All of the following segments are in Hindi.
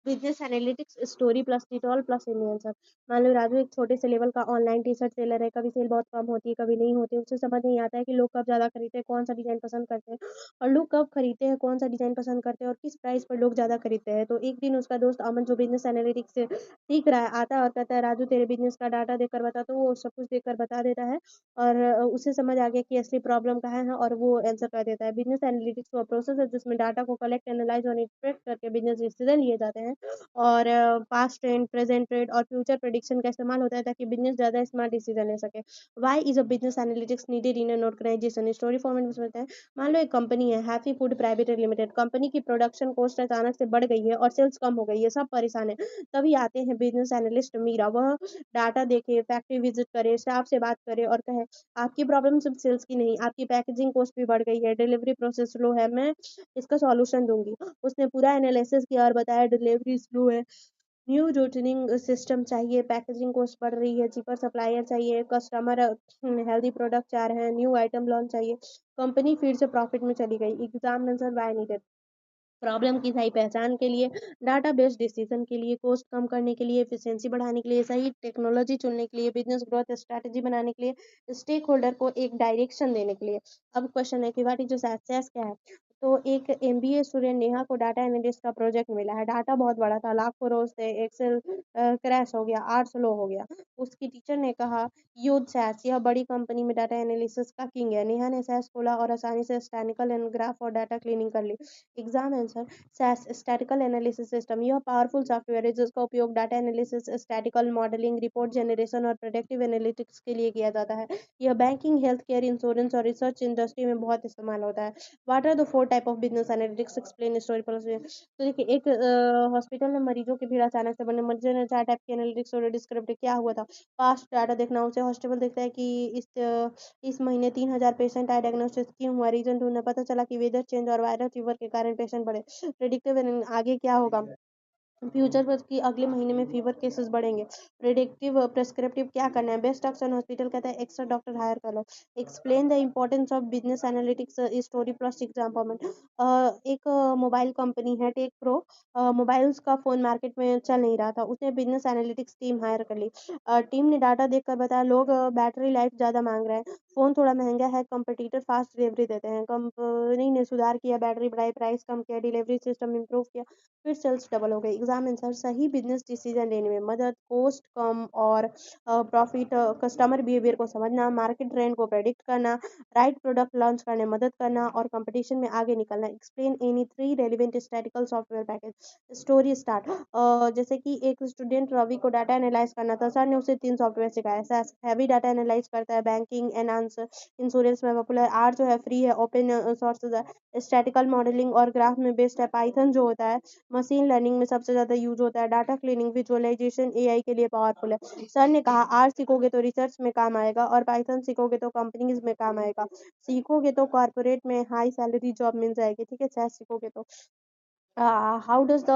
Business analytics story plus Dettol plus Indian sir. मान लो राजू एक छोटे से लेवल का ऑनलाइन टी शर्ट सेलर है, कभी सेल बहुत कम होती है, कभी नहीं होती, उसे समझ नहीं आता है कि लोग कब ज़्यादा खरीदते हैं, कौन सा डिज़ाइन पसंद करते हैं, और लोग कब खरीदते हैं, कौन सा डिज़ाइन पसंद करते हैं, और किस प्राइस पर लोग ज़्यादा खरीदते हैं। तो एक दिन उसका दोस्त अमन जो बिजनेस एनालिटिक्स से सीख रहा है आता है और कहता है राजू तेरे बिजनेस का डाटा देकर बता, तो वो सब कुछ देकर बता देता है और उसे समझ आ गया कि असली प्रॉब्लम कहाँ है और वो आंसर कर देता है। बिजनेस एनालिटिक्स वो प्रोसेस है जिसमें डाटा को कलेक्ट एनालाइज और इंटरप्रेट करके बिजनेस डिसीजन लिए जाते हैं, और पास्ट ट्रेंड, प्रेजेंट ट्रेंड और फ्यूचर प्रेडिक्शन का इस्तेमाल होता है ताकि बिजनेस ज़्यादा स्मार्ट डिसीजन ले सके। Why is a business analytics needed in an organisation? Story format में समझते हैं। मान लो एक कंपनी है happy food private limited, company की प्रोडक्शन कॉस्ट अचानक से बढ़ गई है और सेल्स कम हो गई है, सब परेशान है। तभी आते हैं बिजनेस एनालिस्ट मीरा। वह डाटा देखे, फैक्ट्री विजिट करे, स्टाफ से बात करे और कहे आपकी प्रॉब्लम सिर्फ सेल्स की नहीं, आपकी पैकेजिंग कॉस्ट भी बढ़ गई है, डिलीवरी प्रोसेस स्लो है, मैं इसका सॉल्यूशन दूंगी। उसने पूरा एनालिसिस किया और बताया डिलीवरी स्लो है, न्यू रूटिंग सिस्टम चाहिए, पैकेजिंग कॉस्ट बढ़ रही है, चीपर सप्लायर चाहिए, कस्टमर हेल्दी प्रोडक्ट चाह रहे हैं, न्यू आइटम लॉन्च चाहिए, कंपनी फिर से प्रॉफिट में चली गई। Exam answer by needed. Problem की सही पहचान के लिए, डाटा बेस्ड डिसीजन के लिए, कॉस्ट कम करने के लिए, एफिशिएंसी बढ़ाने के लिए, सही टेक्नोलॉजी चुनने के लिए, बिजनेस ग्रोथ स्ट्रैटेजी बनाने के लिए, स्टेक होल्डर को एक डायरेक्शन देने के लिए। अब क्वेश्चन है कि व्हाट इज सक्सेस क्या है? तो एक एमबीए स्टूडेंट नेहा को डाटा एनालिस्ट का प्रोजेक्ट मिला है। डाटा बहुत बड़ा था, लाखों रोज थे, एक्सेल क्रैश हो गया, आर स्लो हो गया। उसकी टीचर ने कहा यूज सैस, यह बड़ी कंपनी में डाटा एनालिसिस का किंग है। नेहा ने सैस खोला और आसानी से स्टैटिकल एंड ग्राफ और डाटा क्लीनिंग कर ली। Exam answer SAS statical analysis system, यह पावरफुल सॉफ्टवेयर है जिसका उपयोग data analysis, statical modelling, report generation और प्रोडक्टिव एनालिटिक्स के लिए किया जाता है। यह बैंकिंग, हेल्थ केयर, इंश्योरेंस और रिसर्च इंडस्ट्री में बहुत इस्तेमाल होता है। What are the four type of business analytics? Explain story process. तो देखिए एक हॉस्पिटल में मरीजों की भीड़ अचानक से बढ़ने, मरीजों ने चार टाइप के एनालिटिक्स और डिस्क्रिप्टिव क्या हुआ था। पास्ट डाटा देखना, उसे हॉस्पिटल देखता है कि इस महीने 3,000 पेशेंट आए, डायग्नोस्टिस क्यों हुआ, रीजन ढूंढना, पता चला कि वेदर चेंज और वायरल फीवर के कारण पेशेंट बढ़े। प्रेडिक्टिव आगे क्या होगा, फ्यूचर पर कि अगले महीने में फीवर केसेस बढ़ेंगे। प्रेडिक्टिव प्रेस्क्रिप्टिव क्या करना है, बेस्ट ऑप्शन हॉस्पिटल कहता है एक्स्ट्रा डॉक्टर हायर कर लो। Explain the importance of business analytics story plus example. एक मोबाइल कंपनी है टेक प्रो, मोबाइल्स का फोन मार्केट में चल नहीं रहा था, उसने बिजनेस एनालिटिक्स टीम हायर कर ली। टीम ने डाटा देखकर बताया लोग बैटरी लाइफ ज़्यादा मांग रहे हैं, फ़ोन थोड़ा महंगा है, कंपटीटर फास्ट डिलीवरी देते हैं। कंपनी ने सुधार किया, बैटरी बढ़ाई, प्राइस कम किया, डिलीवरी सिस्टम इंप्रूव किया, फिर सेल्स डबल हो गई। एग्जाम आंसर सही बिजनेस डिसीजन लेने में मदद, कॉस्ट कम और प्रॉफिट, कस्टमर बिहेवियर को समझना, मार्केट ट्रेंड को प्रेडिक्ट करना, राइट प्रोडक्ट लॉन्च करने में मदद करना और कंपटीशन में आगे निकलना। Explain any three relevant statistical software package. Story start. जैसे कि एक स्टूडेंट रवि को डाटा एनालाइज करना था, सर ने उसे 3 सॉफ्टवेयर सिखाया। सैस हैवी डाटा एनालाइज करता है, बैंकिंग, एनांस, इंश्योरेंस में पॉपुलर। आर जो है फ्री है, ओपन सोर्स है, स्टैटिकल मॉडलिंग और ग्राफ में बेस्ड है। पाइथन जो होता है मशीन लर्निंग में सबसे ज्यादा यूज होता है। डाटा क्लीनिंग, विजुअलाइजेशन एआई के लिए पावरफुल है। सर ने कहा आर सीखोगे तो रिसर्च में काम आएगा और पाइथन सीखोगे तो कंपनीज में काम आएगा, सीखोगे तो कॉर्पोरेट में हाई सैलरी जॉब मिल जाएगी, ठीक है, सैस सीखोगे तो। How does the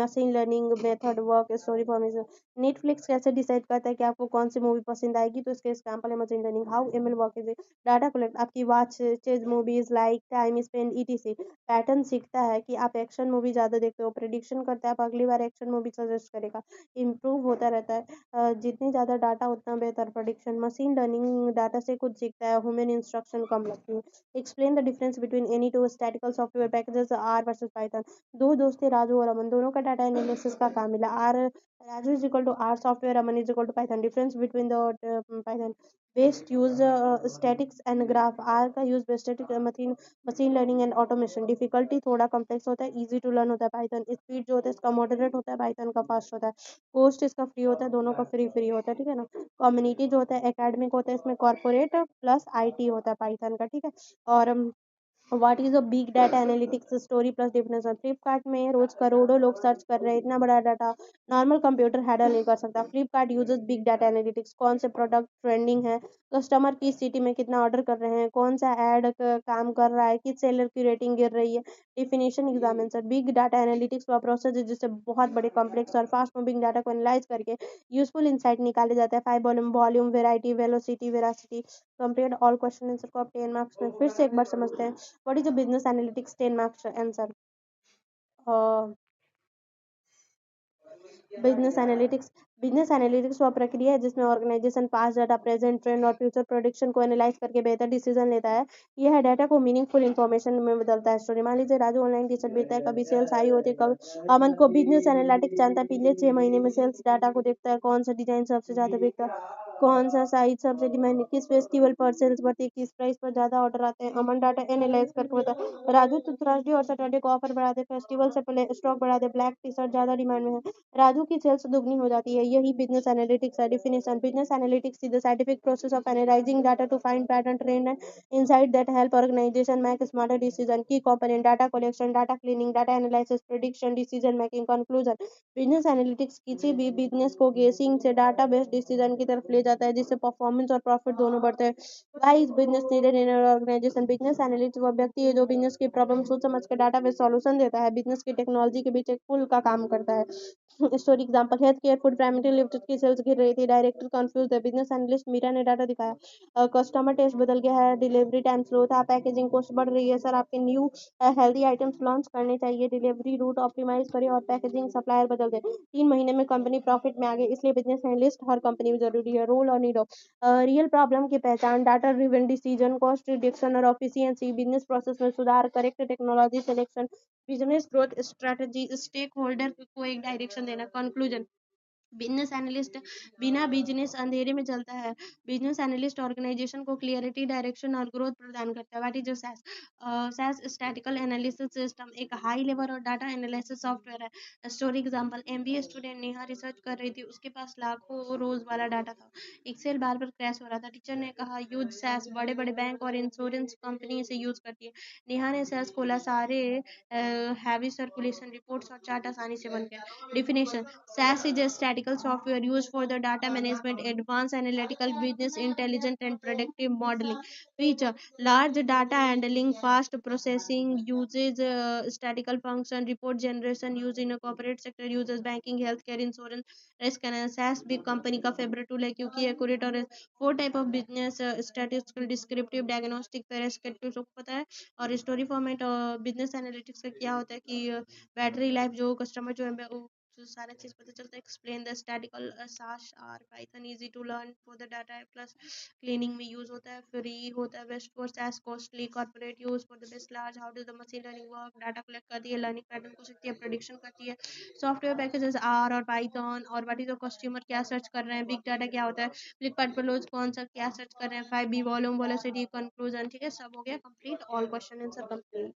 machine learning method work? Story formation. Netflix कैसे डिसाइड करता है कि आपको कौन सी मूवी पसंद आएगी? तो इसके एग्जाम्पल है machine learning. How ML work is data collect, आपकी watches, movies, like, time spend, ETC. Pattern सीखता है कि आप एक्शन मूवी ज्यादा देखते हो, प्रिडिक्शन करता है आप अगली बार एक्शन मूवी सजेस्ट करेगा, इम्प्रूव होता रहता है। जितनी ज्यादा डाटा उतना बेहतर प्रोडिक्शन। मशीन लर्निंग डाटा से कुछ सीखता है, ह्यूमन इंस्ट्रक्शन कम लगती है। Explain the difference between any two statistical software packages, R versus Python. दो दोस्त थे राजू और अमन, दोनों का डाटा एनालिसिस का काम मिला। आर राजू is equal to R software, अमन is equal to Python. Difference between the Python best use statics and graph, R का use static machine machine learning and automation. Difficulty थोड़ा कम्प्लेक्स होता है, इजी टू लर्न होता है पाइथन। स्पीड जो होता है इसका मॉडरेट होता है, पाइथन का फास्ट होता है। कॉस्ट इसका फ्री होता है, दोनों का फ्री फ्री होता है, ठीक है ना। कम्युनिटी जो होता है एकेडमिक होता है, इसमें कॉर्पोरेट प्लस आईटी होता है पाइथन का, ठीक है। और what is a big data analytics story plus definition. Flipkart में रोज करोड़ों लोग सर्च कर रहे हैं, इतना बड़ा डाटा नॉर्मल कंप्यूटर हैंडल नहीं कर सकता। Flipkart uses big data analytics, कौन से प्रोडक्ट ट्रेंडिंग है, कस्टमर किस सिटी में कितना ऑर्डर कर रहे हैं, कौन सा ऐड काम कर रहा है, किस सेलर की रेटिंग गिर रही है। Definition exam answer. Big data analytics का प्रोसेस है जिससे बहुत बड़े कॉम्प्लेक्स और फास्ट मूविंग डाटा को एनालाइज करके यूजफुल इंसाइट निकाले जाते हैं। 5 volume, volume, variety, velocity, veracity. Complete all question answer को आप 10 मार्क्स में फिर से एक बार समझते हैं। What is a business analytics 10 marks answer? Business analytics वह प्रक्रिया है जिसमें organisation past data, present trend और फ्यूचर प्रोडिक्शन को एनालाइज करके बेहतर डिसीजन लेता है। यह डाटा को मीनिंगफुल इन्फॉर्मेशन में बदलता है। स्टोरी, मान लीजिए राजू ऑनलाइन टी शर्ट बेचता है, कभी सेल्स हाई होती है, कभी अमन को बिजनेस एनालिटिक्स जानता है, पिछले 6 महीने में सेल्स डाटा को देखता है, कौन सा डिजाइन सबसे ज्यादा बिकता है, कौन सा साइज सबसे डिमांड, किस फेस्टिवल पर सेल्स बढ़ती है, किस प्राइस पर ज्यादा ऑर्डर आते हैं। अमन डाटा एनालाइज करके बता, राजू तो थर्सडे और सैटरडे को ऑफर बढ़ा दे, फेस्टिवल से पहले स्टॉक बढ़ा दे, ब्लैक टी शर्ट ज्यादा डिमांड में है, राजू की सेल्स दुगनी हो जाती है। यही बिजनेस एनालिटिक्स है। Definition, business analytics is the scientific process of analysing data to find pattern, trend and insight that help organization make smarter decision. Key component: data collection, data cleaning, data analysis, prediction, decision making. Conclusion, business analytics किसी भी बिजनेस को गेसिंग से डाटा बेस्ड डिसीजन की तरफ ले जाता है, जिससे परफॉर्मेंस और प्रॉफिट दोनों बढ़ते हैं। Why is business needed in organisation? Business analyst वह व्यक्ति है जो बिजनेस की प्रॉब्लम सोच समझ के डाटा बेस्ड सॉल्यूशन देता है। बिजनेस की टेक्नोलॉजी के बीच एक पुल का काम करता है। Story example, health care food primary limited की सेल्स गिर रही थी, डायरेक्टर कंफ्यूज है, बिजनेस एनालिस्ट मीरा ने डाटा दिखाया, कस्टमर टेस्ट बदल गया है, डिलीवरी टाइम स्लो था, पैकेजिंग कॉस्ट बढ़ रही है, सर आपके न्यू हेल्दी आइटम्स लॉन्च करने चाहिए, डिलीवरी रूट ऑप्टिमाइज करें और पैकेजिंग सप्लायर बदल दें। 3 महीने में कंपनी प्रॉफिट में आ गई। इसलिए बिजनेस एनालिस्ट हर कंपनी में जरूरी है। रोल और नीड ऑफ रियल प्रॉब्लम की पहचान, data driven decision, cost reduction और एफिशिएंसी, बिजनेस प्रोसेस में सुधार, correct technology selection, business growth strategy, stakeholder को एक डायरेक्शन देना। कंक्लूजन, बिजनेस एनालिस्ट बिना बिजनेस अंधेरे में चलता है। बिजनेस एनालिस्ट ऑर्गेनाइजेशन को क्लियरिटी, डायरेक्शन और ग्रोथ प्रदान करता है। What is SAS? SAS statistical analysis system एक हाई लेवल और डाटा एनालिसिस सॉफ्टवेयर है। Story example, MBA student Neha research कर रही थी, उसके पास लाखों रोज वाला डाटा था, एक्सेल बार बार क्रैश हो रहा था। टीचर ने कहा यूज सैस, बड़े बड़े बैंक और इंश्योरेंस कंपनी से यूज करती है। नेहा ने सैस खोला, सारे हैवी सर्कुलेशन रिपोर्ट्स और चार्ट आसानी से बन गया। Definition: SAS is a statistical software used for the data management, advanced analytical, business intelligence, and predictive modeling. Feature: large data handling, fast processing, uses statistical function, report generation used in a corporate sector, uses banking, healthcare, insurance, risk analysis. SAS big company का फेवरेट टूल है क्योंकि एक्यूरेट और 4 type of business statistical, descriptive, diagnostic, prescriptive, सबको पता है। और स्टोरी फॉर्मेट बिजनेस एनालिटिक्स का क्या होता है कि बैटरी लाइफ जो कस्टमर जो है वो तो सारा चीज पता चलता है। Explain the statical SAS R Python easy to learn for the data plus cleaning में यूज होता है, फ्री होता है, best for SAS, costly corporate use for the best large. How does the machine learning work? Data collect करती है, लर्निंग पैटर्न को सीखती है, प्रेडिक्शन करती है। सॉफ्टवेयर पैकेजेस आर और पाइथन। और व्हाट इज द कस्टमर क्या सर्च कर रहे हैं, बिग डाटा क्या होता है, फ्लिपकार्ट पर लोग कौन सा क्या सर्च कर रहे हैं, 5B वॉल्यूम वेलोसिटी, कंक्लूजन। ठीक है, सब हो गया complete, all question answer complete.